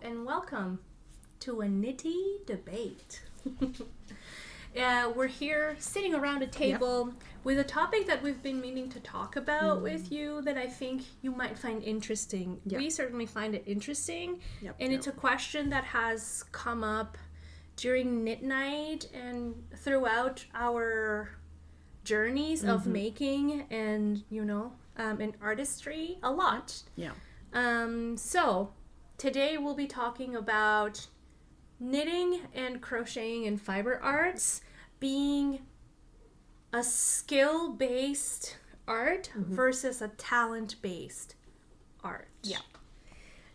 and welcome to a nitty debate. We're here sitting around a table with a topic that we've been meaning to talk about with you that I think you might find interesting. We certainly find it interesting, and it's a question that has come up during knit night and throughout our journeys of making and, and artistry a lot. So today we'll be talking about knitting and crocheting and fiber arts being a skill-based art versus a talent-based art.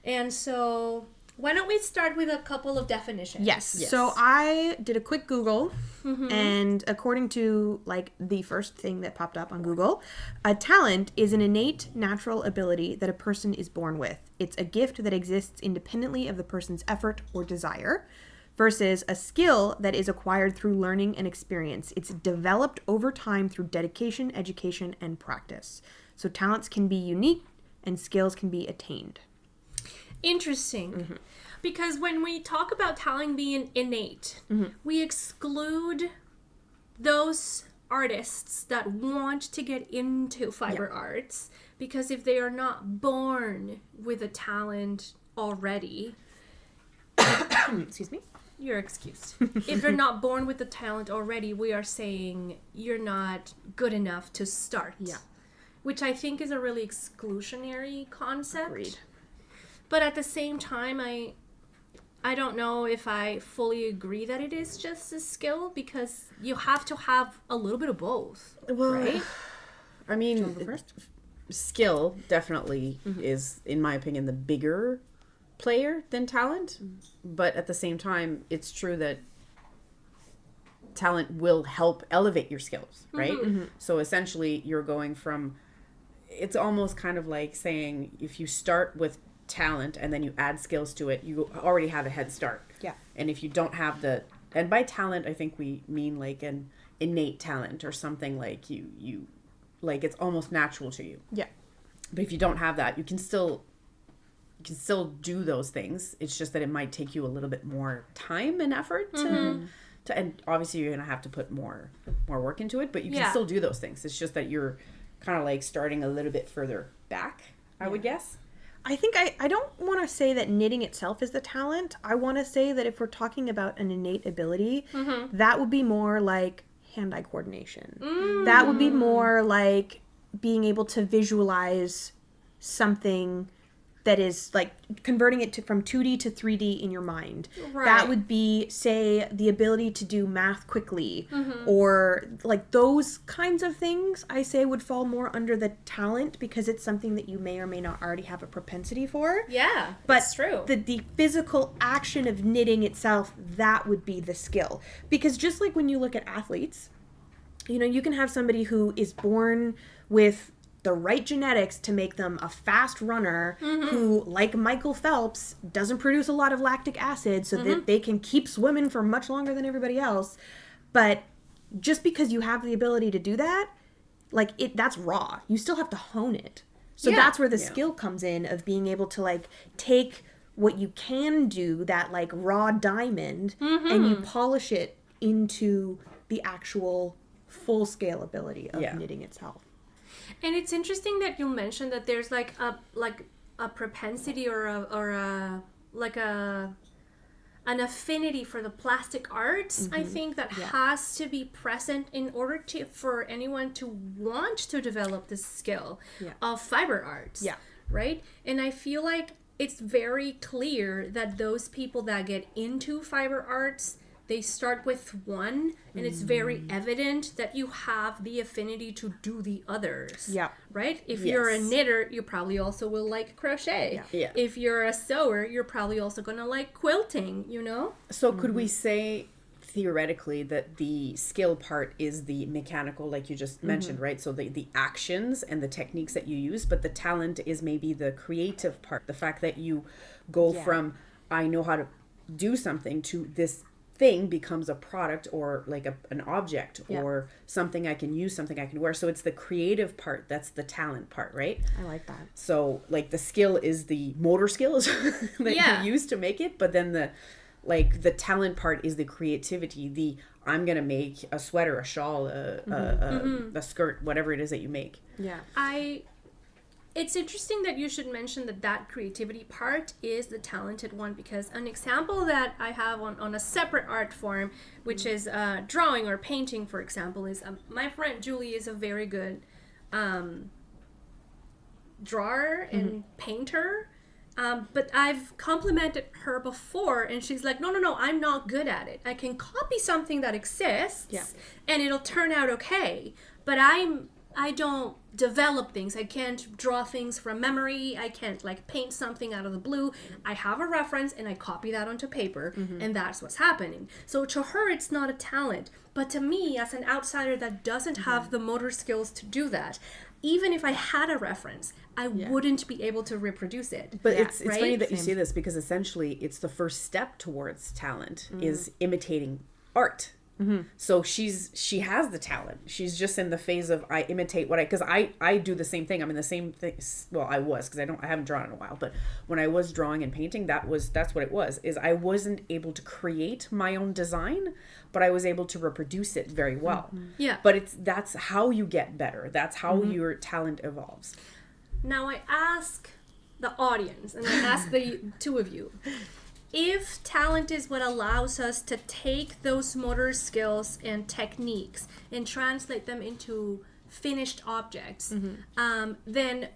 And so why don't we start with a couple of definitions? Yes. So I did a quick Google, and according to the first thing that popped up on Google, a talent is an innate natural ability that a person is born with. It's a gift that exists independently of the person's effort or desire, versus a skill that is acquired through learning and experience. It's developed over time through dedication, education, and practice. So talents can be unique and skills can be attained. Interesting. Because when we talk about talent being innate, we exclude those artists that want to get into fiber arts, because if they are not born with a talent already, excuse me, you're excused. If you're not born with the talent already, we are saying you're not good enough to start. Which I think is a really exclusionary concept. Agreed. But at the same time, I don't know if I fully agree that it is just a skill, because you have to have a little bit of both, right? I mean, skill definitely is, in my opinion, the bigger player than talent. But at the same time, it's true that talent will help elevate your skills, right? So essentially, you're going from, it's almost kind of like saying if you start with talent and then you add skills to it, you already have a head start. And if you don't have and by talent I think we mean like an innate talent or something like you like it's almost natural to you. But if you don't have that, you can still do those things. It's just that it might take you a little bit more time and effort to and obviously you're gonna have to put more work into it, but you can still do those things. It's just that you're kind of like starting a little bit further back, I would guess. I think I don't want to say that knitting itself is the talent. I want to say that if we're talking about an innate ability, that would be more like hand-eye coordination. That would be more like being able to visualize something that is like converting it from 2D to 3D in your mind. That would be, say, the ability to do math quickly, or like those kinds of things, I say would fall more under the talent, because it's something that you may or may not already have a propensity for. But That's true. The physical action of knitting itself, that would be the skill. Because just like when you look at athletes, you can have somebody who is born with the right genetics to make them a fast runner who, like Michael Phelps, doesn't produce a lot of lactic acid so that they can keep swimming for much longer than everybody else. But just because you have the ability to do that, that's raw. You still have to hone it. So that's where the skill comes in, of being able to take what you can do, that raw diamond, and you polish it into the actual full scale ability of knitting itself. And it's interesting that you mentioned that there's a propensity or an affinity for the plastic arts. I think that has to be present in order for anyone to want to develop the skill of fiber arts. Right? And I feel like it's very clear that those people that get into fiber arts, they start with one, and it's very evident that you have the affinity to do the others. Right? If you're a knitter, you probably also will like crochet. If you're a sewer, you're probably also going to like quilting, So could we say, theoretically, that the skill part is the mechanical, like you just mentioned, right? So the actions and the techniques that you use, but the talent is maybe the creative part. The fact that you go from, I know how to do something, to this thing becomes a product or like an object or something I can use, something I can wear. So it's the creative part. That's the talent part, right? I like that. So like the skill is the motor skills that you use to make it. But then the talent part is the creativity. I'm going to make a sweater, a shawl, a skirt, whatever it is that you make. Yeah. It's interesting that you should mention that creativity part is the talented one, because an example that I have on a separate art form, which is drawing or painting, for example, is my friend Julie is a very good drawer and painter. But I've complimented her before, and she's like, no, I'm not good at it. I can copy something that exists, and it'll turn out okay. But I don't develop things. I can't draw things from memory. I can't like paint something out of the blue. I have a reference and I copy that onto paper, and that's what's happening. So to her, it's not a talent. But to me, as an outsider that doesn't have the motor skills to do that, even if I had a reference, I wouldn't be able to reproduce it. But it's right? funny that you say this, because essentially it's the first step towards talent is imitating art. So she has the talent. She's just in the phase of I imitate because I do the same thing. I'm in the same thing. Well, I was, because I haven't drawn in a while, but when I was drawing and painting, that's what it was, is I wasn't able to create my own design, but I was able to reproduce it very well. Yeah. But that's how you get better. That's how your talent evolves. Now I ask the audience, and I ask the two of you, if talent is what allows us to take those motor skills and techniques and translate them into finished objects, then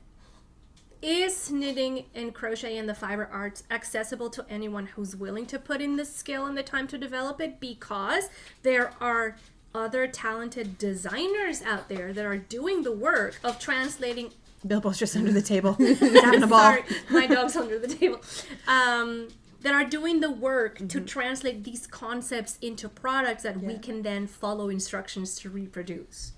is knitting and crochet and the fiber arts accessible to anyone who's willing to put in the skill and the time to develop it? Because there are other talented designers out there that are doing the work of translating. Bilbo's just under the table. He's having a ball. Sorry, my dog's under the table. That are doing the work to translate these concepts into products that we can then follow instructions to reproduce.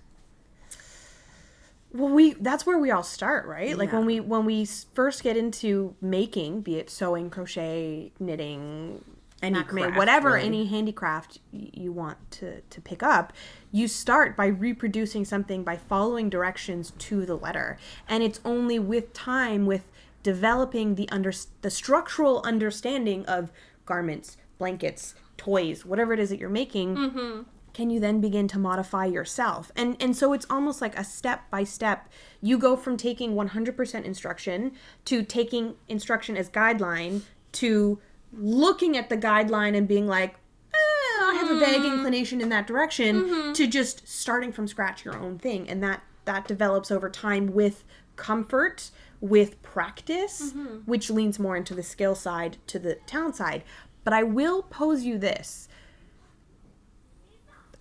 Well, that's where we all start, right? Yeah. Like when we first get into making, be it sewing, crochet, knitting, macrame, whatever, really. Any handicraft you want to pick up, you start by reproducing something, by following directions to the letter. And it's only with time, with developing the structural understanding of garments, blankets, toys, whatever it is that you're making, can you then begin to modify yourself. And so it's almost like a step by step. You go from taking 100% instruction to taking instruction as guideline to looking at the guideline and being like, I have a vague inclination in that direction, to just starting from scratch your own thing. And that develops over time with comfort, with practice, which leans more into the skill side to the talent side. But I will pose you this.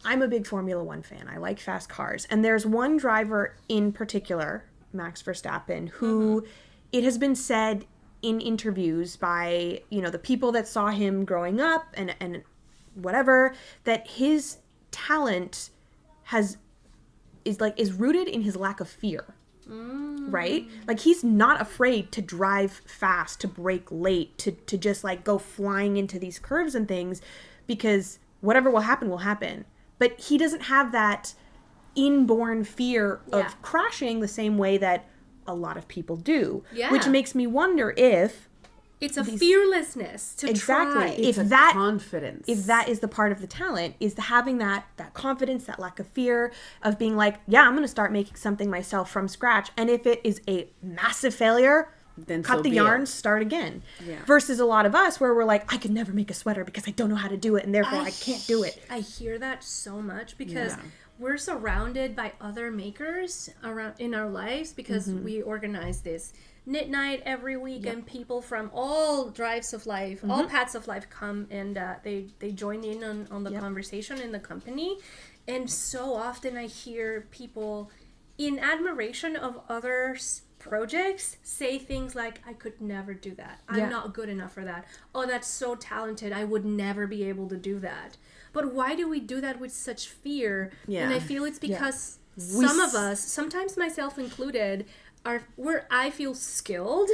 I'm a big Formula One fan. I like fast cars. And there's one driver in particular, Max Verstappen, who it has been said in interviews by, the people that saw him growing up and whatever, that his talent is rooted in his lack of fear. Right? Like he's not afraid to drive fast, to brake late, to just like go flying into these curves and things, because whatever will happen. But he doesn't have that inborn fear of crashing the same way that a lot of people do. Yeah. Which makes me wonder if it's a fearlessness to try. It's confidence. If that is the part of the talent, is having that confidence, that lack of fear of being like, yeah, I'm going to start making something myself from scratch. And if it is a massive failure, then cut the yarn, start again. Yeah. Versus a lot of us where we're like, I could never make a sweater because I don't know how to do it, and therefore I can't do it. I hear that so much because we're surrounded by other makers around in our lives, because we organize this knit night every week, and people from all drives of life, all paths of life come, and they join in on the conversation in the company. And so often I hear people in admiration of others' projects say things like, I could never do that. I'm not good enough for that. Oh, that's so talented. I would never be able to do that. But why do we do that with such fear? Yeah. And I feel it's because some of us, sometimes myself included, where I feel skilled,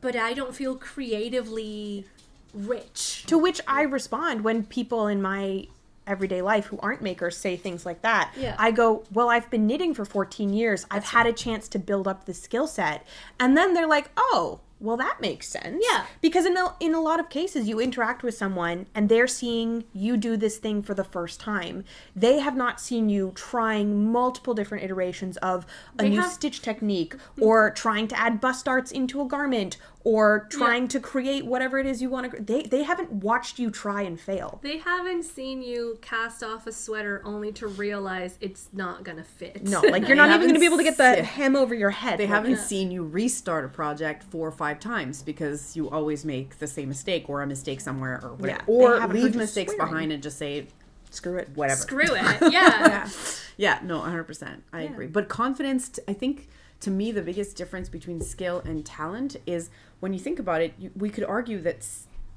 but I don't feel creatively rich. To which I respond when people in my everyday life who aren't makers say things like that. Yeah. I go, well, I've been knitting for 14 years. I've had a chance to build up the skill set. And then they're like, oh, well, that makes sense. Yeah. Because in a lot of cases, you interact with someone and they're seeing you do this thing for the first time. They have not seen you trying multiple different iterations of a new stitch technique, or trying to add bust darts into a garment, or trying to create whatever it is you want to. They haven't watched you try and fail. They haven't seen you cast off a sweater only to realize it's not gonna fit. No, like you're not even going to be able to get the hem over your head. They haven't seen you restart a project 4 or 5 times because you always make the same mistake or a mistake somewhere or whatever. Yeah, or they haven't heard leave you mistakes swearing. behind and just say, Screw it. whatever. Screw it. Yeah. Yeah, no, 100%. I agree. But confidence, I think, to me, the biggest difference between skill and talent is when you think about it, we could argue that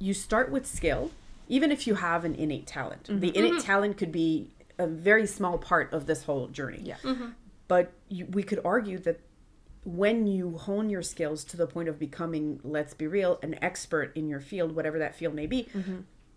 you start with skill, even if you have an innate talent. The innate talent could be a very small part of this whole journey. Yeah. But we could argue that when you hone your skills to the point of becoming, let's be real, an expert in your field, whatever that field may be,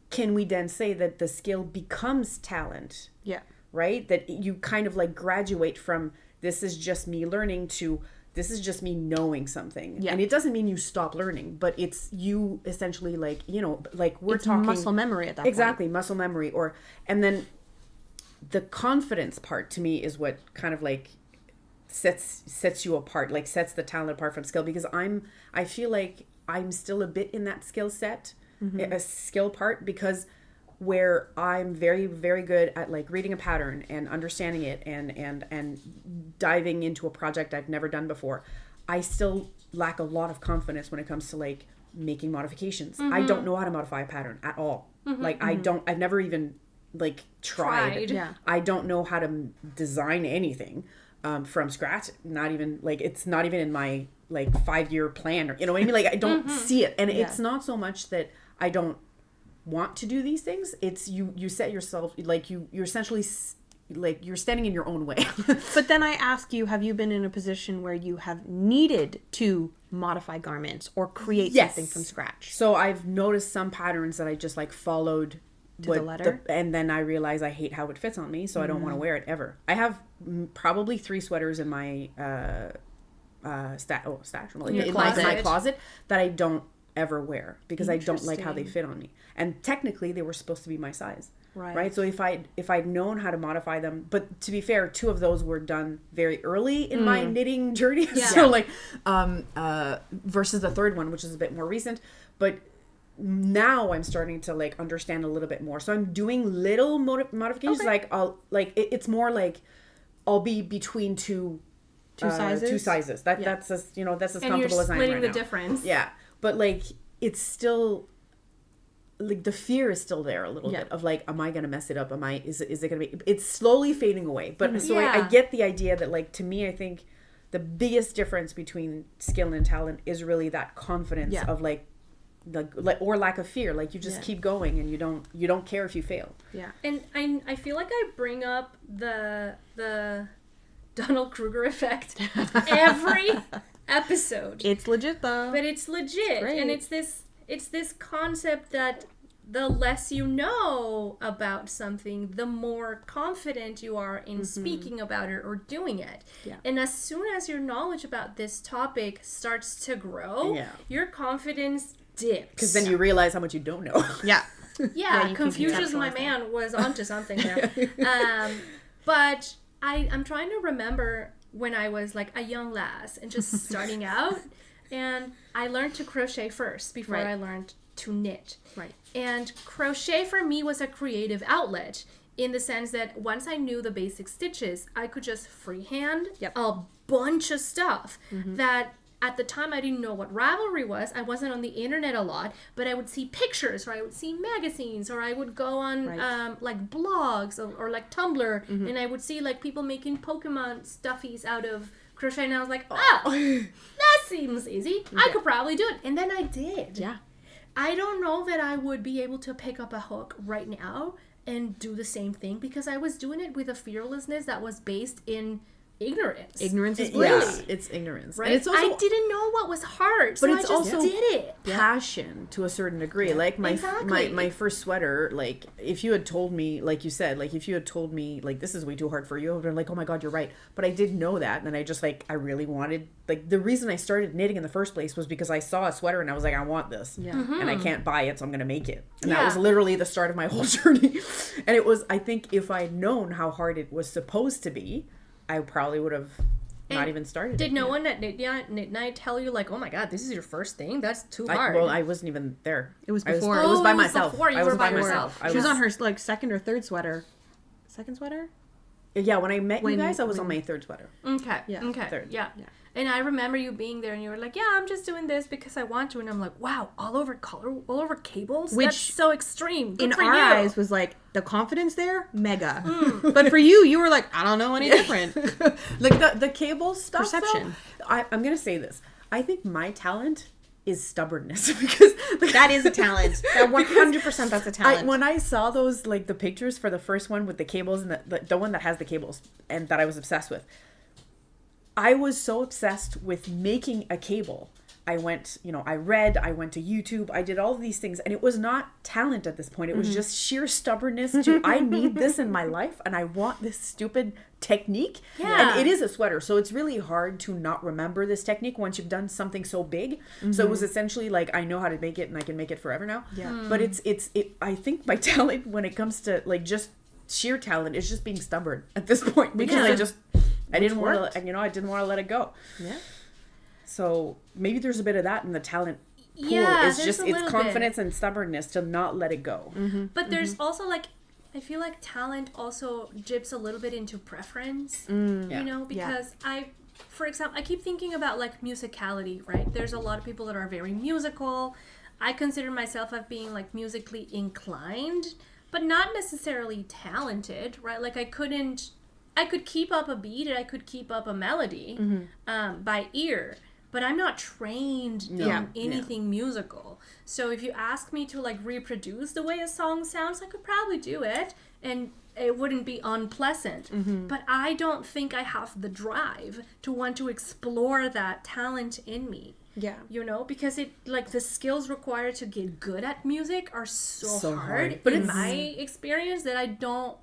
can we then say that the skill becomes talent? Yeah. Right? That you kind of like graduate from this is just me learning to this is just me knowing something. Yeah. And it doesn't mean you stop learning, but it's you essentially like, you know, like we're It's talking muscle memory at that point. Exactly, muscle memory. And then the confidence part to me is what kind of like sets you apart, like sets the talent apart from skill, because I feel like I'm still a bit in that skill set, a skill part, because where I'm very, very good at like reading a pattern and understanding it and diving into a project I've never done before, I still lack a lot of confidence when it comes to like making modifications. I don't know how to modify a pattern at all. Like I've never even like tried. Yeah. I don't know how to design anything from scratch. Not even like, it's not even in my like 5-year plan, or, you know what I mean? Like I don't see it. And it's not so much that I don't want to do these things. It's you set yourself, like you're essentially like you're standing in your own way. But then I ask you, have you been in a position where you have needed to modify garments or create something from scratch? So I've noticed some patterns that I just like followed to the letter, and then I realize I hate how it fits on me, so I don't want to wear it ever. I have probably 3 sweaters in my stash, in my closet that I don't ever wear because I don't like how they fit on me. And technically they were supposed to be my size. Right. So if I'd known how to modify them, but to be fair, 2 of those were done very early in my knitting journey. Yeah. So like, versus the 3rd one, which is a bit more recent, but now I'm starting to like understand a little bit more. So I'm doing little modifications. Like it's more like I'll be between two sizes. 2 sizes. That's as, you know, that's as comfortable as I am right now. And you're splitting the difference. Yeah. But like, it's still like the fear is still there a little bit of like, am I going to mess it up? Is it going to be, it's slowly fading away. But so I get the idea that like, to me, I think the biggest difference between skill and talent is really that confidence of like or lack of fear. Like you just keep going and you don't care if you fail. Yeah. And I feel like I bring up the Donald Kruger effect every episode. It's legit though. But it's legit. And it's this concept that the less you know about something, the more confident you are in speaking about it or doing it. Yeah. And as soon as your knowledge about this topic starts to grow, your confidence dips. Because then you realize how much you don't know. Yeah, Confucius, my man, was onto something there. But I'm trying to remember when I was like a young lass and just starting out, and I learned to crochet first before I learned to knit. Right. And crochet for me was a creative outlet in the sense that once I knew the basic stitches, I could just freehand a bunch of stuff that at the time I didn't know what Ravelry was. I wasn't on the internet a lot, but I would see pictures, or I would see magazines, or I would go on like blogs or like Tumblr, and I would see like people making Pokemon stuffies out of crochet, and I was like, oh, that seems easy. I could probably do it. And then I did. Yeah. I don't know that I would be able to pick up a hook right now and do the same thing, because I was doing it with a fearlessness that was based in ignorance. Ignorance is bliss. Yeah, it's ignorance. Right? And it's also, I didn't know what was hard, so but I it's just also did it. passion to a certain degree. Like Exactly. my first sweater, like if you had told me, like you said, like if you had told me like this is way too hard for you, I would have been like, oh my god, you're right. But I did know that, and then I just like I really wanted, like the reason I started knitting in the first place was because I saw a sweater and I was like, I want this, and I can't buy it, so I'm gonna make it. And that was literally the start of my whole journey. And it was, I think, if I'd known how hard it was supposed to be, I probably would have not even started. Did no one at Knit Night tell you like, oh my god, this is your first thing? That's too hard. I wasn't even there. It was before. I was by it was myself. before you I was were by by yourself. myself. She was on her like second or third sweater. Second sweater? Yeah, when I met you guys, I was on my third sweater. Okay. Yeah. Okay. Third. Yeah. And I remember you being there, and you were like, "Yeah, I'm just doing this because I want to." And I'm like, "Wow, all over color, all over cables. Which, that's so extreme." Good in for our you. eyes was like the confidence there, mega. But for you were like, I don't know any different. Like the cable stuff. Perception. Though, I'm gonna say this. I think my talent is stubbornness because That is a talent. That 100% that's a talent. when I saw those like the pictures for the first one with the cables and the one that has the cables and that I was obsessed with. I was so obsessed with making a cable. I went, I read, I went to YouTube, I did all of these things, and it was not talent at this point. It was just sheer stubbornness to, I need this in my life, and I want this stupid technique. Yeah. And it is a sweater, so it's really hard to not remember this technique once you've done something so big. So it was essentially like, I know how to make it, and I can make it forever now. Yeah. But I think my talent when it comes to, like, just sheer talent is just being stubborn at this point, because I didn't want to, I didn't want to let it go. Yeah. So maybe there's a bit of that in the talent pool. Yeah, It's just, it's confidence and stubbornness to not let it go. But there's also like, I feel like talent also dips a little bit into preference. Yeah. Because for example, I keep thinking about like musicality, right? There's a lot of people that are very musical. I consider myself as being like musically inclined, but not necessarily talented, right? Like I could keep up a beat and I could keep up a melody by ear, but I'm not trained in anything musical. So if you ask me to like reproduce the way a song sounds, I could probably do it and it wouldn't be unpleasant. But I don't think I have the drive to want to explore that talent in me. Yeah. Because it like the skills required to get good at music are so hard. But in it's my experience that I don't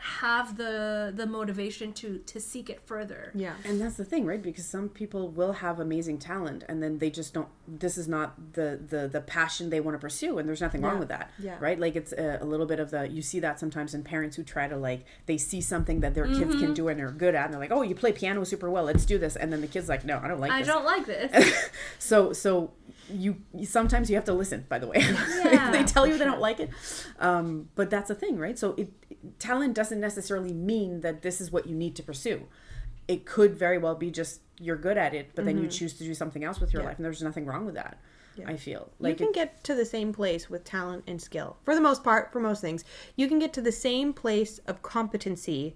have the motivation to seek it further. Yeah. And that's the thing, right? Because some people will have amazing talent and then they just don't, this is not the passion they want to pursue, and there's nothing wrong with that. Yeah. Right? Like it's a little bit of you see that sometimes in parents who try to like, they see something that their kids can do and they're good at, and they're like, oh, you play piano super well, let's do this. And then the kid's like, no, I don't like this. I don't like this. So you sometimes you have to listen, by the way. Yeah, they tell you they don't like it. But that's the thing, right? So talent doesn't necessarily mean that this is what you need to pursue. It could very well be just you're good at it, but then you choose to do something else with your life, and there's nothing wrong with that. I feel like you can get to the same place with talent and skill. For the most part, for most things, you can get to the same place of competency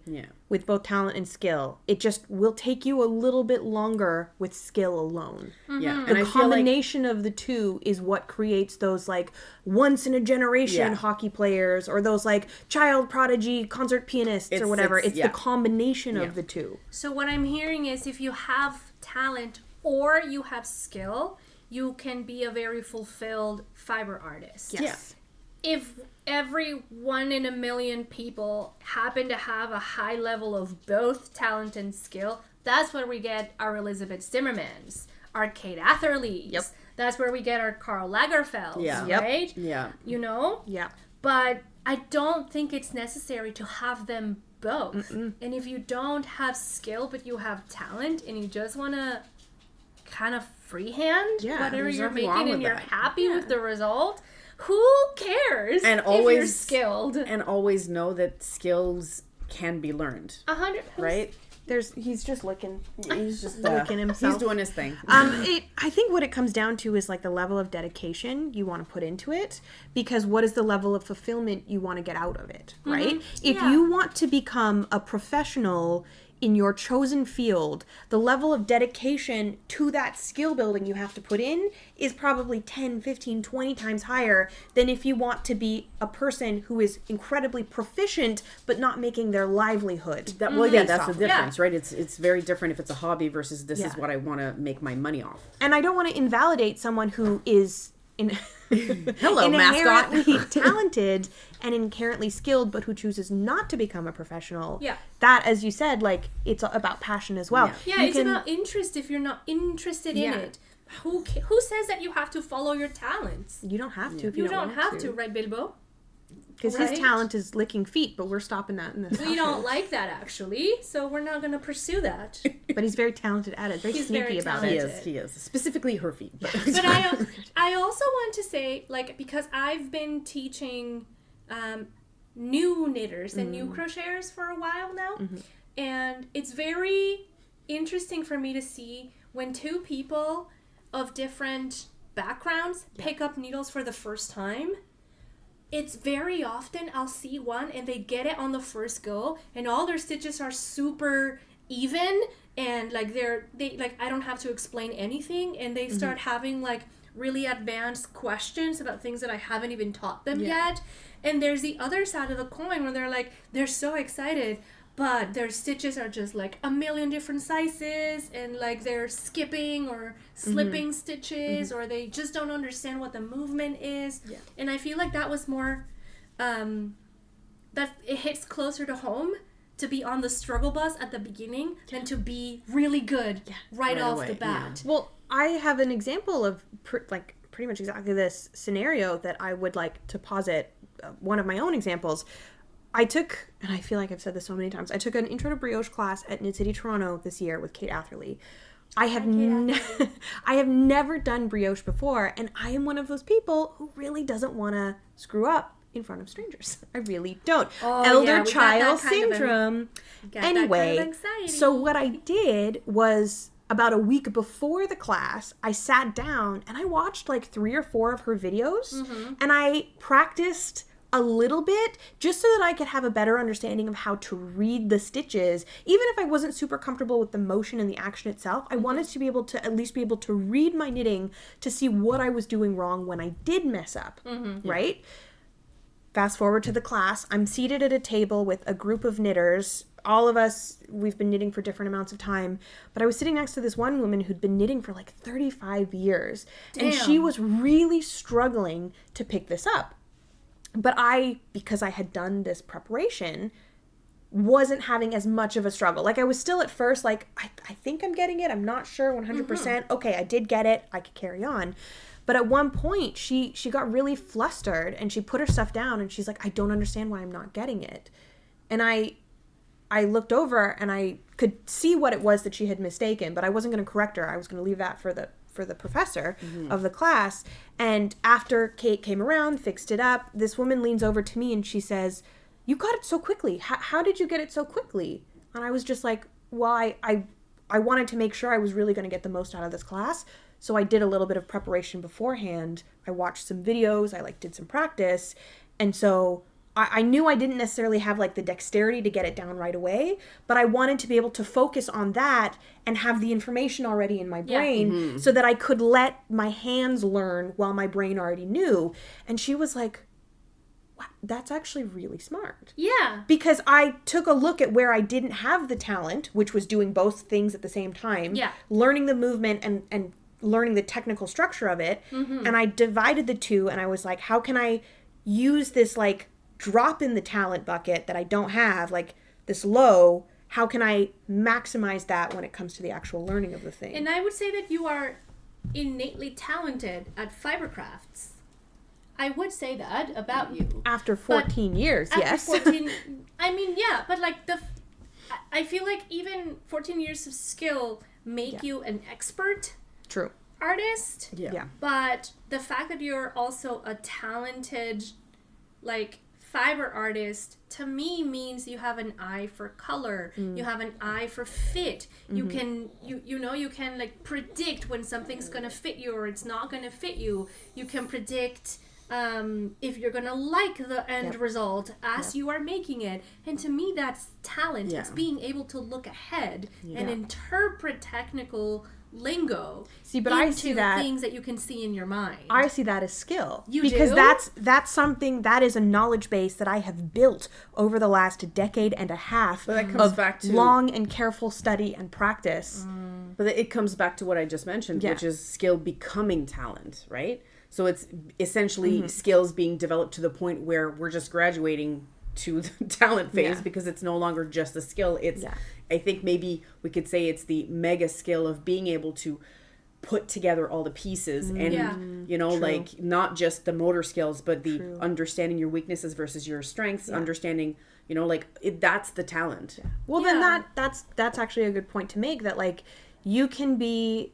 with both talent and skill. It just will take you a little bit longer with skill alone. Yeah, The combination of the two is what creates those like once in a generation hockey players, or those like child prodigy concert pianists or whatever. It's the combination of the two. So what I'm hearing is if you have talent or you have skill, you can be a very fulfilled fiber artist. Yes. If every 1 in a million people happen to have a high level of both talent and skill, that's where we get our Elizabeth Zimmermans, our Kate Atherleys. Yep. That's where we get our Karl Lagerfelds, right? Yeah. Yeah. But I don't think it's necessary to have them both. And if you don't have skill but you have talent and you just want to kind of freehand whatever there's you're nothing wrong making and with you're that. happy with the result, who cares And if always you're skilled? and always know that skills can be learned, 100%. right? He's just looking. He's just Licking himself. He's doing his thing. I think what it comes down to is like the level of dedication you want to put into it, because what is the level of fulfillment you want to get out of it, right? If you want to become a professional in your chosen field, the level of dedication to that skill building you have to put in is probably 10, 15, 20 times higher than if you want to be a person who is incredibly proficient but not making their livelihood. That's the difference, right? It's very different if it's a hobby versus this is what I want to make my money off. And I don't want to invalidate someone who is Hello, mascot. inherently talented and inherently skilled, but who chooses not to become a professional. Yeah. That, as you said, like, it's about passion as well. Yeah, it's about interest. If you're not interested in it, who says that you have to follow your talents? You don't have to if You you don't have to, right, Bilbo? Because his talent is licking feet, but we're stopping that in this We don't like that, actually, so we're not going to pursue that. But he's very talented at it. He's sneaky very about talented. it. He is. Specifically her feet. But I also want to say, like, because I've been teaching new knitters and new crocheters for a while now, and it's very interesting for me to see when two people of different backgrounds pick up needles for the first time. It's very often I'll see one and they get it on the first go and all their stitches are super even and like they I don't have to explain anything and they start having like really advanced questions about things that I haven't even taught them yet. And there's the other side of the coin where they're so excited, but their stitches are just like a million different sizes and like they're skipping or slipping stitches or they just don't understand what the movement is. Yeah. And I feel like that was more, that it hits closer to home to be on the struggle bus at the beginning than to be really good right off away, the bat. Well, I have an example of pretty much exactly this scenario that I would like to posit. One of my own examples. I took, and I feel like I've said this so many times, I took an Intro to Brioche class at Knit City, Toronto this year with Kate Atherley. I have never done brioche before, and I am one of those people who really doesn't want to screw up in front of strangers. I really don't. Elder child syndrome. Anyway, so what I did was about a week before the class, I sat down and I watched like 3 or 4 of her videos and I practiced a little bit just so that I could have a better understanding of how to read the stitches. Even if I wasn't super comfortable with the motion and the action itself, I wanted to be able to at least be able to read my knitting to see what I was doing wrong when I did mess up, right? Fast forward to the class. I'm seated at a table with a group of knitters. All of us, we've been knitting for different amounts of time. But I was sitting next to this one woman who'd been knitting for like 35 years. Damn. And she was really struggling to pick this up. But because I had done this preparation, wasn't having as much of a struggle. Like I was still at first like, I think I'm getting it. I'm not sure 100%. Okay, I did get it. I could carry on. But at one point, she got really flustered and she put her stuff down and she's like, I don't understand why I'm not getting it. And I looked over and I could see what it was that she had mistaken, but I wasn't going to correct her. I was going to leave that for the professor of the class. And after Kate came around, fixed it up, this woman leans over to me and she says, you got it so quickly. How did you get it so quickly? And I was just like, well, I wanted to make sure I was really going to get the most out of this class. So I did a little bit of preparation beforehand. I watched some videos. I did some practice. And so I knew I didn't necessarily have like the dexterity to get it down right away, but I wanted to be able to focus on that and have the information already in my brain so that I could let my hands learn while my brain already knew. And she was like, wow, that's actually really smart. Yeah. Because I took a look at where I didn't have the talent, which was doing both things at the same time. Yeah. Learning the movement and learning the technical structure of it. And I divided the two and I was like, how can I use this like drop in the talent bucket that I don't have, like this low, how can I maximize that when it comes to the actual learning of the thing? And I would say that you are innately talented at fiber crafts. I would say that about you. After 14 years, yes. After 14, I mean, yeah, but like I feel like even 14 years of skill make you an expert. True. Artist. Yeah. But the fact that you're also a talented, like, fiber artist, to me means you have an eye for color. You have an eye for fit. You can, you know, you can, like, predict when something's going to fit you or it's not going to fit you. You can predict if you're gonna like the end result as you are making it. And to me, that's talent. It's being able to look ahead and interpret technical lingo. See, but I see that things that you can see in your mind. I see that as skill. You because do? that's something that is a knowledge base that I have built over the last decade and a half But that comes of back to long and careful study and practice. But it comes back to what I just mentioned, which is skill becoming talent, right? So it's essentially skills being developed to the point where we're just graduating to the talent phase because it's no longer just a skill. It's I think maybe we could say it's the mega skill of being able to put together all the pieces and you know, like not just the motor skills, but the understanding your weaknesses versus your strengths, understanding, you know, like that's the talent. Well, then that's actually a good point to make, that like you can be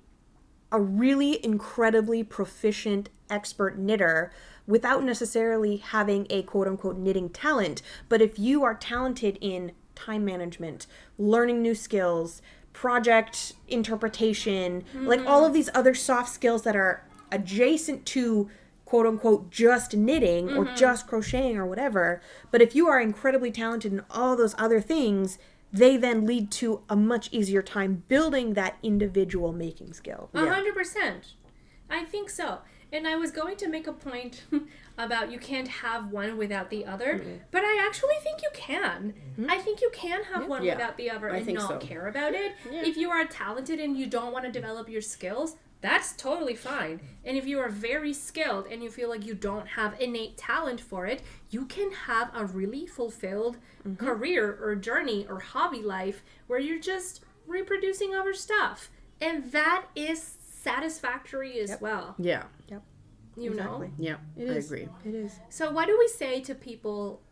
a really incredibly proficient expert knitter without necessarily having a quote-unquote knitting talent. But if you are talented in time management, learning new skills, project interpretation, like all of these other soft skills that are adjacent to quote-unquote just knitting or just crocheting or whatever, but if you are incredibly talented in all those other things, they then lead to a much easier time building that individual making skill. 100%. I think so. And I was going to make a point about you can't have one without the other, but I actually think you can. I think you can have one without the other and not care about it. If you are talented and you don't want to develop your skills, that's totally fine. And if you are very skilled and you feel like you don't have innate talent for it, you can have a really fulfilled career or journey or hobby life where you're just reproducing other stuff. And that is satisfactory as well. Yeah. You know? Yeah, I agree. It is. So what do we say to people?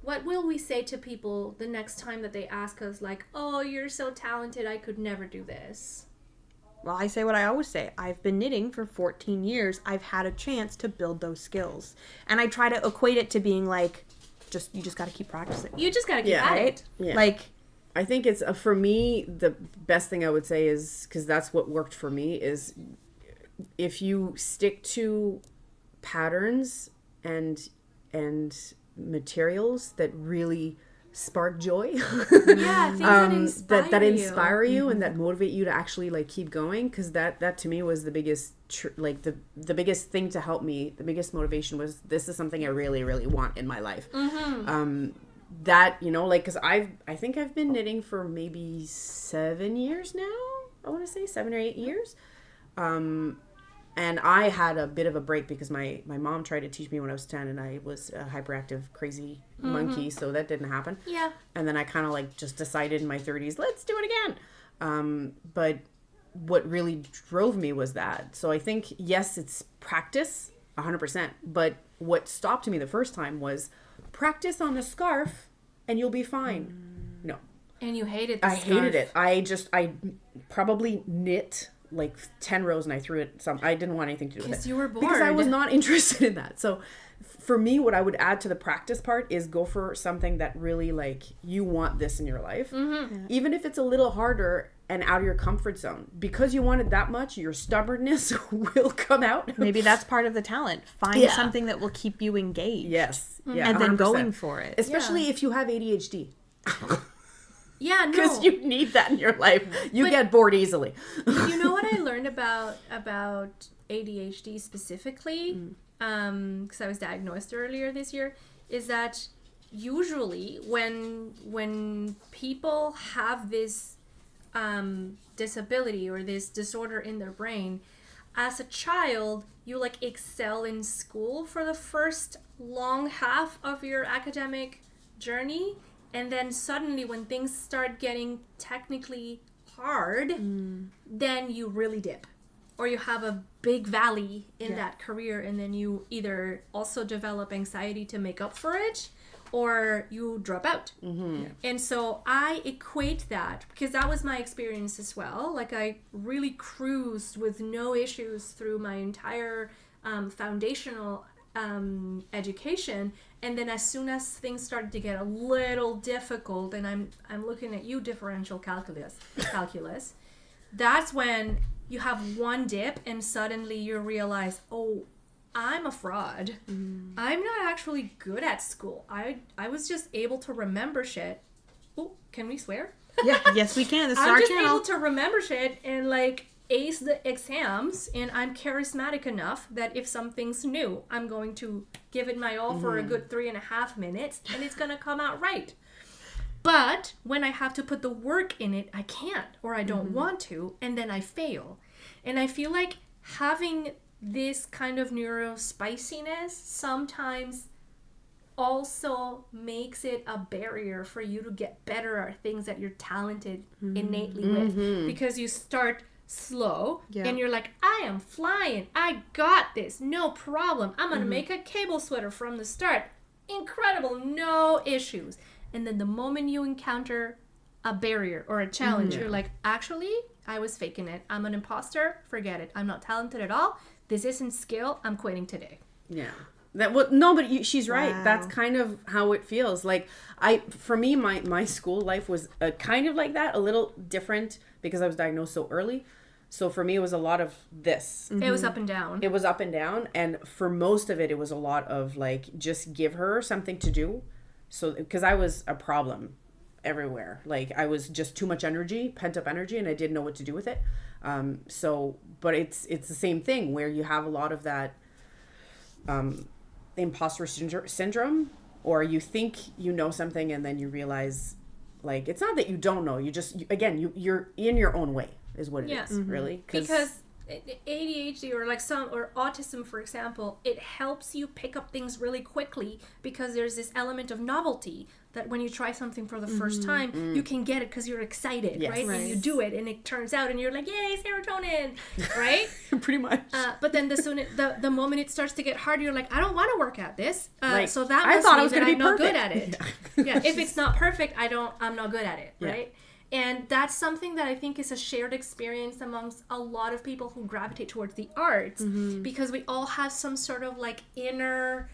What will we say to people the next time that they ask us, like, oh, you're so talented, I could never do this? Well, I say what I always say. I've been knitting for 14 years. I've had a chance to build those skills. And I try to equate it to being like, you just got to keep practicing. You just got to keep at it. Yeah. Like, I think it's, for me, the best thing I would say is, because that's what worked for me, is if you stick to patterns and materials that really spark joy, Things that inspire you and that motivate you to actually like keep going, because that to me was the biggest the biggest thing to help me. The biggest motivation was, this is something I really, really want in my life. That, you know, like, because I think I've been knitting for maybe 7 years now. I want to say 7 or 8 years. And I had a bit of a break because my mom tried to teach me when I was 10, and I was a hyperactive, crazy monkey, so that didn't happen. Yeah. And then I kind of like just decided in my 30s, let's do it again. But what really drove me was that. So I think, yes, it's practice, 100%. But what stopped me the first time was practice on a scarf and you'll be fine. No. And you hated the I hated it. I probably knit like 10 rows and I threw it I didn't want anything to do with it. Because you were bored. Because I was not interested in that. So for me, what I would add to the practice part is go for something that really, like, you want this in your life. Even if it's a little harder and out of your comfort zone. Because you want it that much, your stubbornness will come out. maybe that's part of the talent. Find something that will keep you engaged. Yes. Yeah, and then 100%. going for it. Especially if you have ADHD. Yeah, no. Because you need that in your life. You get bored easily. You know what I learned about ADHD specifically, because I was diagnosed earlier this year, is that usually when people have this disability or this disorder in their brain, as a child, you like excel in school for the first long half of your academic journey. And then suddenly when things start getting technically hard, then you really dip. Or you have a big valley in that career, and then you either also develop anxiety to make up for it, or you drop out. And so I equate that, because that was my experience as well. Like, I really cruised with no issues through my entire foundational education, and then as soon as things started to get a little difficult, and I'm looking at you, differential calculus, that's when you have one dip and suddenly you realize, oh, I'm a fraud. I'm not actually good at school. I was just able to remember shit. Oh, can we swear? Yeah, yes we can. This is I'm our just channel. able to remember shit and like ace the exams, and I'm charismatic enough that if something's new, I'm going to give it my all for a good 3.5 minutes, and it's gonna come out right. But when I have to put the work in it, I can't, or I don't want to, and then I fail. And I feel like having this kind of neurospiciness sometimes also makes it a barrier for you to get better at things that you're talented innately with, because you start slow and you're like, I am flying, I got this, no problem, I'm gonna make a cable sweater from the start, incredible, no issues. And then the moment you encounter a barrier or a challenge, you're like, actually, I was faking it, I'm an imposter, forget it, I'm not talented at all, this isn't skill, I'm quitting today. Yeah. She's right. Wow. That's kind of how it feels. Like for me, my school life was kind of like that, a little different because I was diagnosed so early. So for me, it was a lot of this. It was up and down. It was up and down. And for most of it, it was a lot of like, just give her something to do. So, because I was a problem everywhere. Like I was just too much energy, pent up energy, and I didn't know what to do with it. But it's the same thing where you have a lot of that, imposter syndrome, or you think you know something and then you realize like it's not that you don't know, you're in your own way is what it is, really, because ADHD or autism, for example, it helps you pick up things really quickly because there's this element of novelty that when you try something for the first time, you can get it because you're excited, right? And you do it and it turns out and you're like, yay, serotonin, right? Pretty much. But then the moment it starts to get hard, you're like, I don't want to work at this. So that I must thought mean I was that gonna I'm be not perfect. good at it. Yeah. If it's not perfect, I'm not good at it, right? And that's something that I think is a shared experience amongst a lot of people who gravitate towards the arts, because we all have some sort of like inner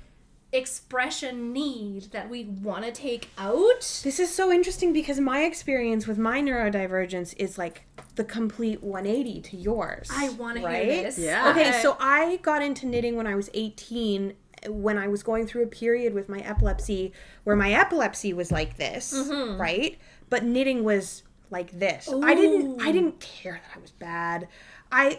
expression need that we want to take out. This is so interesting because my experience with my neurodivergence is like the complete 180 to yours. I want to right? hear this. Yeah. Okay, so I got into knitting when I was 18, when I was going through a period with my epilepsy where my epilepsy was like this, right? But knitting was like this. Ooh. I didn't care that I was bad. I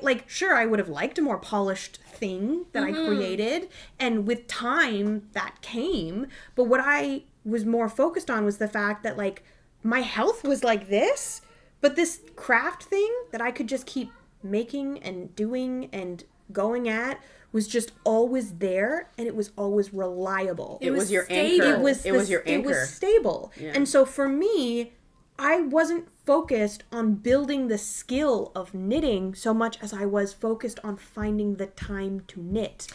would have liked a more polished thing that I created, and with time that came, but what I was more focused on was the fact that like my health was like this, but this craft thing that I could just keep making and doing and going at was just always there, and it was always reliable. It was your stable. anchor. It was your anchor. It was stable. Yeah. And so for me, I wasn't focused on building the skill of knitting so much as I was focused on finding the time to knit.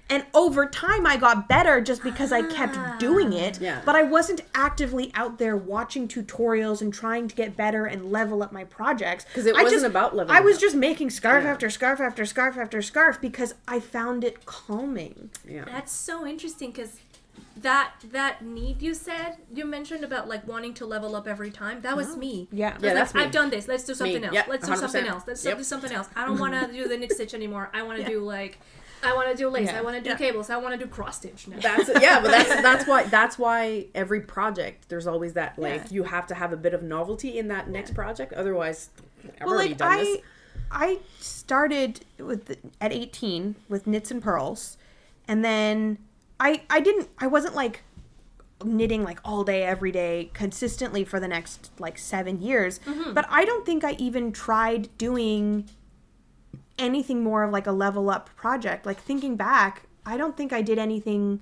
And over time, I got better just because I kept doing it. Yeah. But I wasn't actively out there watching tutorials and trying to get better and level up my projects. Because it wasn't about leveling I was up. just making scarf after scarf after scarf after scarf because I found it calming. Yeah. That's so interesting because that need you mentioned about like wanting to level up every time, that was me. Yeah. Yeah, that's me. I've done this, let's do something else. Yep, Let's do 100%. something else. Let's do something else. I don't want to do the knit stitch anymore. I want to do lace. Yeah. I want to do cables. I want to do cross stitch now. That's why every project there's always that like you have to have a bit of novelty in that next project, otherwise I've already done this. I started at 18 with knits and purls, and then I wasn't like knitting like all day every day consistently for the next like 7 years, but I don't think I even tried doing anything more of like a level up project. Like thinking back, I don't think I did anything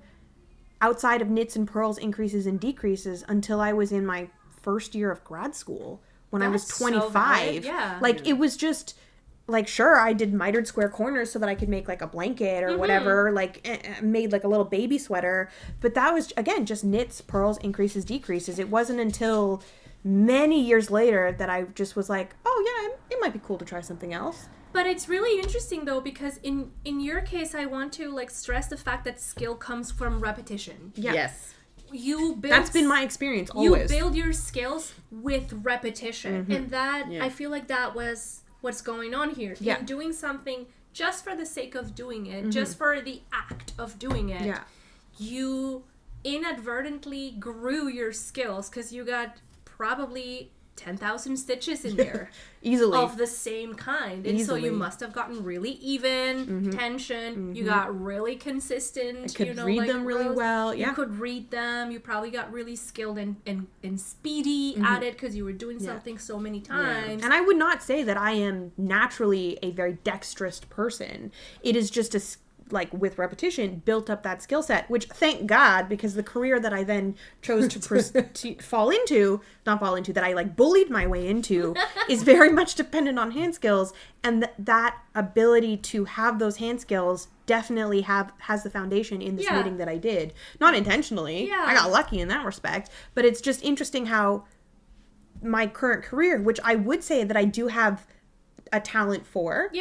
outside of knits and purls increases and decreases until I was in my first year of grad school when I was That's so 25. valid, yeah. Like it was just like, sure, I did mitered square corners so that I could make like a blanket or whatever, like made like a little baby sweater, but that was again just knits, purls, increases, decreases. It wasn't until many years later that I just was like, oh yeah, it might be cool to try something else. But it's really interesting though, because in your case, I want to like stress the fact that skill comes from repetition. Yeah. Yes. You build. That's been my experience always. You build your skills with repetition, and that I feel like that was what's going on here. Yeah. In doing something just for the sake of doing it, just for the act of doing it, you inadvertently grew your skills because you got probably 10,000 stitches in there easily of the same kind, and so you must have gotten really even tension. You got really consistent. I could read them really well. You could read them. You probably got really skilled and speedy at it because you were doing something so many times. And I would not say that I am naturally a very dexterous person. It is just like with repetition, built up that skill set, which thank God, because the career that I then chose to that I like bullied my way into is very much dependent on hand skills. And that ability to have those hand skills definitely has the foundation in this knitting that I did. Not intentionally. I got lucky in that respect. But it's just interesting how my current career, which I would say that I do have a talent for,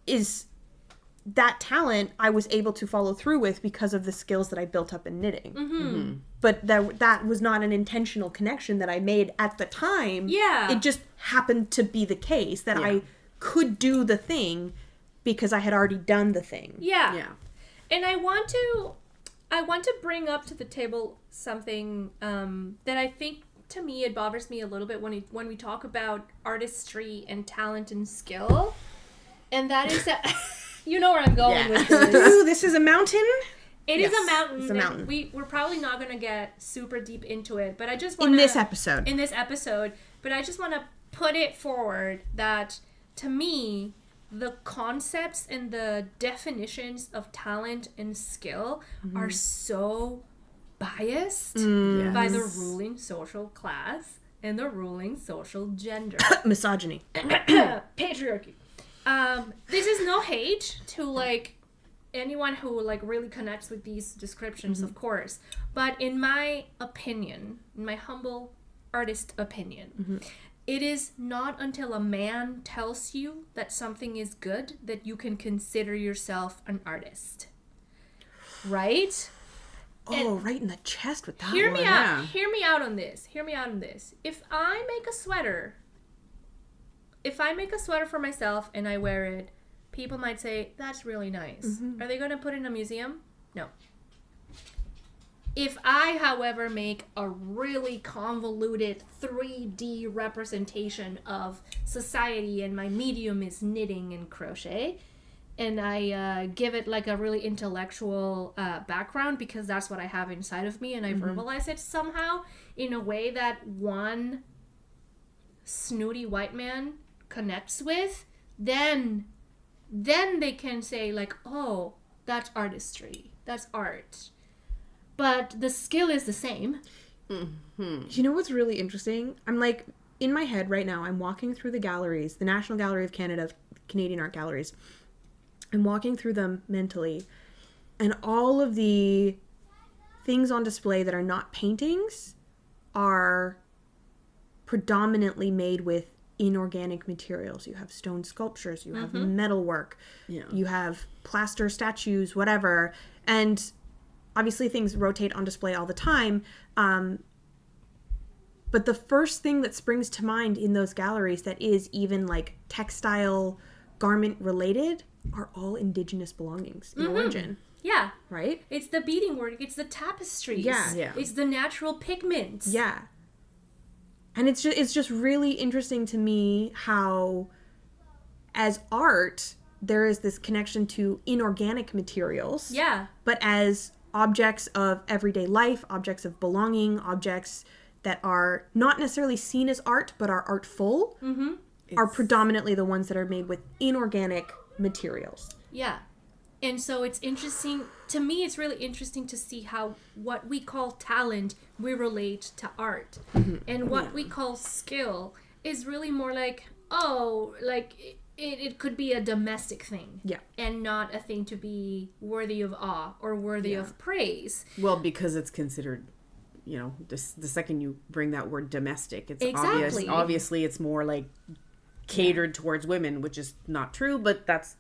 is that talent I was able to follow through with because of the skills that I built up in knitting. But that was not an intentional connection that I made at the time. It just happened to be the case that I could do the thing because I had already done the thing. And I want to bring up to the table something that I think, to me, it bothers me a little bit when we talk about artistry and talent and skill. And that is that... You know where I'm going with this. Ooh, this is a mountain? It is a mountain. It's a mountain. We're probably not going to get super deep into it, but I just want In this episode. But I just want to put it forward that, to me, the concepts and the definitions of talent and skill are so biased by the ruling social class and the ruling social gender. Misogyny. Patriarchy. This is no hate to like anyone who like really connects with these descriptions, of course, but in my opinion, in my humble artist opinion, it is not until a man tells you that something is good that you can consider yourself an artist, right? Oh, right in the chest with that one. Hear me out on this. If I make a sweater for myself and I wear it, people might say, that's really nice. Are they going to put it in a museum? No. If I, however, make a really convoluted 3D representation of society and my medium is knitting and crochet, and I give it like a really intellectual background because that's what I have inside of me, and I verbalize it somehow in a way that one snooty white man connects with, then they can say like, oh, that's artistry, that's art, but the skill is the same. You know what's really interesting? I'm like, in my head right now, I'm walking through the galleries, the National Gallery of Canada, Canadian art galleries. I'm walking through them mentally, and all of the things on display that are not paintings are predominantly made with inorganic materials. You have stone sculptures, you have metal work, you have plaster statues, whatever. And obviously things rotate on display all the time. But the first thing that springs to mind in those galleries that is even like textile, garment related are all indigenous belongings in origin. Yeah. Right? It's the beading-work, it's the tapestries. Yeah. It's the natural pigments. Yeah. And it's just really interesting to me how, as art, there is this connection to inorganic materials. Yeah. But as objects of everyday life, objects of belonging, objects that are not necessarily seen as art, but are artful, are predominantly the ones that are made with inorganic materials. Yeah. And so it's interesting, to me it's really interesting to see how what we call talent, we relate to art. And what we call skill is really more like, oh, like it could be a domestic thing. Yeah. And not a thing to be worthy of awe or worthy of praise. Well, because it's considered, you know, the second you bring that word domestic, it's obviously it's more like catered towards women, which is not true, but that's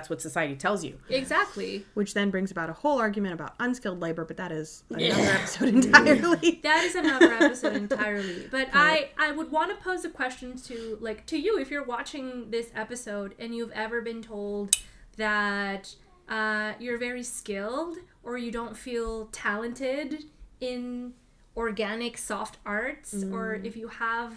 what society tells you. Exactly. Which then brings about a whole argument about unskilled labor, but that is another episode entirely. That is another episode entirely. But I would want to pose a question to you, if you're watching this episode and you've ever been told that you're very skilled or you don't feel talented in organic soft arts, or if you have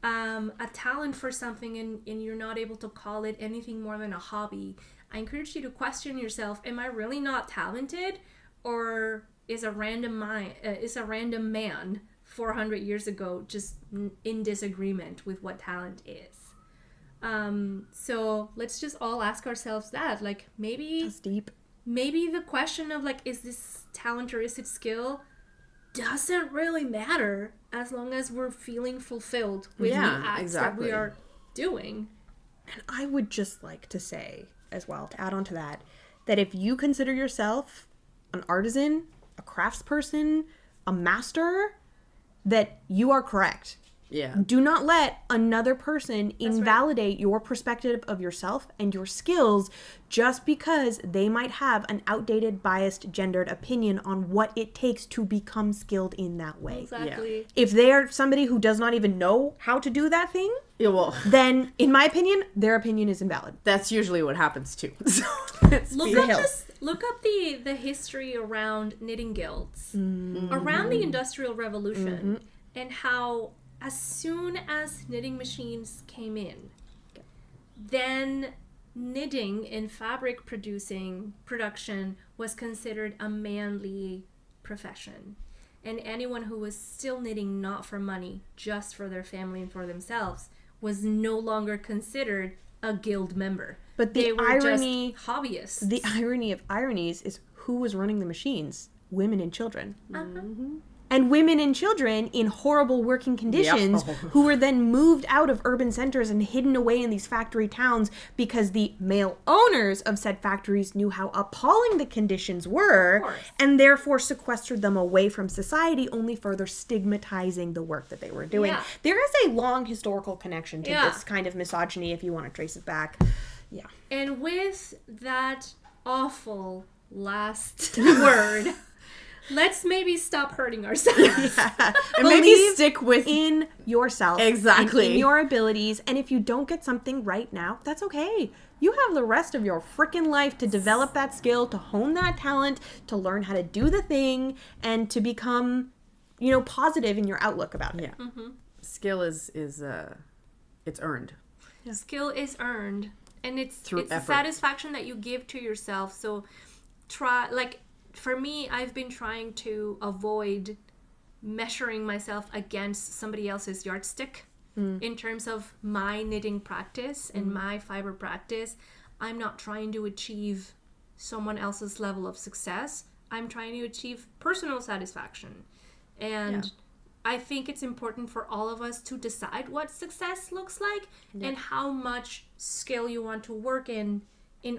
a talent for something and you're not able to call it anything more than a hobby, I encourage you to question yourself, am I really not talented, or is a random man 400 years ago just in disagreement with what talent is? So let's just all ask ourselves that, like, maybe That's deep. Maybe the question of, like, is this talent or is it skill, doesn't really matter as long as we're feeling fulfilled with the acts that we are doing. And I would just like to say as well, to add on to that, that if you consider yourself an artisan, a craftsperson, a master, that you are correct. Yeah. Do not let another person invalidate your perspective of yourself and your skills just because they might have an outdated, biased, gendered opinion on what it takes to become skilled in that way. Exactly. Yeah. If they are somebody who does not even know how to do that thing, Yeah, well, then in my opinion, their opinion is invalid. that's usually what happens too. So Look up the history around knitting guilds, around the Industrial Revolution, and how as soon as knitting machines came in, then knitting and fabric production was considered a manly profession. And anyone who was still knitting not for money, just for their family and for themselves, was no longer considered a guild member. But they the were irony, just hobbyists. the irony of ironies is who was running the machines? Women and children. And women and children in horrible working conditions who were then moved out of urban centers and hidden away in these factory towns because the male owners of said factories knew how appalling the conditions were and therefore sequestered them away from society, only further stigmatizing the work that they were doing. Yeah. There is a long historical connection to this kind of misogyny if you want to trace it back. Yeah. And with that awful last word, let's maybe stop hurting ourselves. and maybe stick with in yourself. Exactly. And in your abilities. And if you don't get something right now, that's okay. You have the rest of your freaking life to develop that skill, to hone that talent, to learn how to do the thing, and to become, positive in your outlook about it. Yeah. Skill is it's earned. Yeah. Skill is earned. And it's Through the satisfaction that you give to yourself. So for me, I've been trying to avoid measuring myself against somebody else's yardstick in terms of my knitting practice and my fiber practice. I'm not trying to achieve someone else's level of success. I'm trying to achieve personal satisfaction. And I think it's important for all of us to decide what success looks like and how much skill you want to work in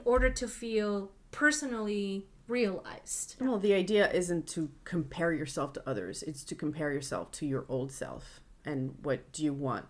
order to feel personally realized. Well, the idea isn't to compare yourself to others. It's to compare yourself to your old self. And what do you want?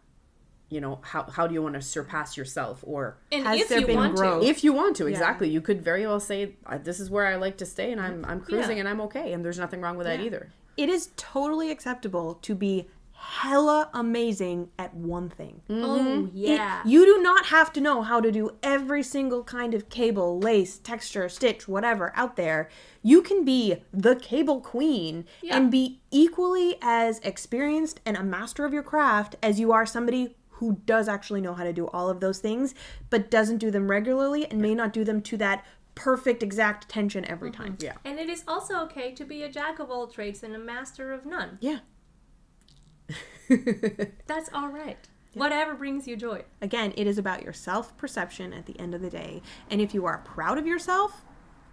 How do you want to surpass yourself? Or and has if there you been want growth? to. if you want to, exactly. You could very well say, this is where I like to stay and I'm cruising and I'm okay. And there's nothing wrong with that either. It is totally acceptable to be hella amazing at one thing. Oh, yeah. You do not have to know how to do every single kind of cable, lace, texture, stitch, whatever out there. You can be the cable queen and be equally as experienced and a master of your craft as you are somebody who does actually know how to do all of those things, but doesn't do them regularly and may not do them to that perfect exact tension every time. Yeah. And it is also okay to be a jack of all trades and a master of none. Yeah. That's all right. Whatever brings you joy. Again, it is about your self-perception at the end of the day. And if you are proud of yourself,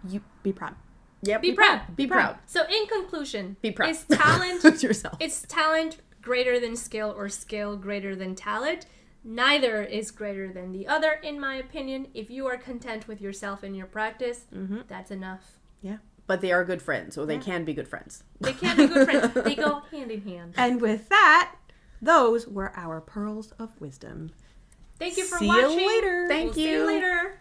you be proud. Yeah, Be proud. Be proud. So in conclusion, Be proud. is talent With yourself. Is talent greater than skill or skill greater than talent? Neither is greater than the other, in my opinion. If you are content with yourself and your practice, that's enough. Yeah. But they are good friends, or they can be good friends. They can be good friends. They go hand in hand. And with that, those were our Pearls of Wisdom. Thank you for See watching. you later. Thank We'll see you you. later.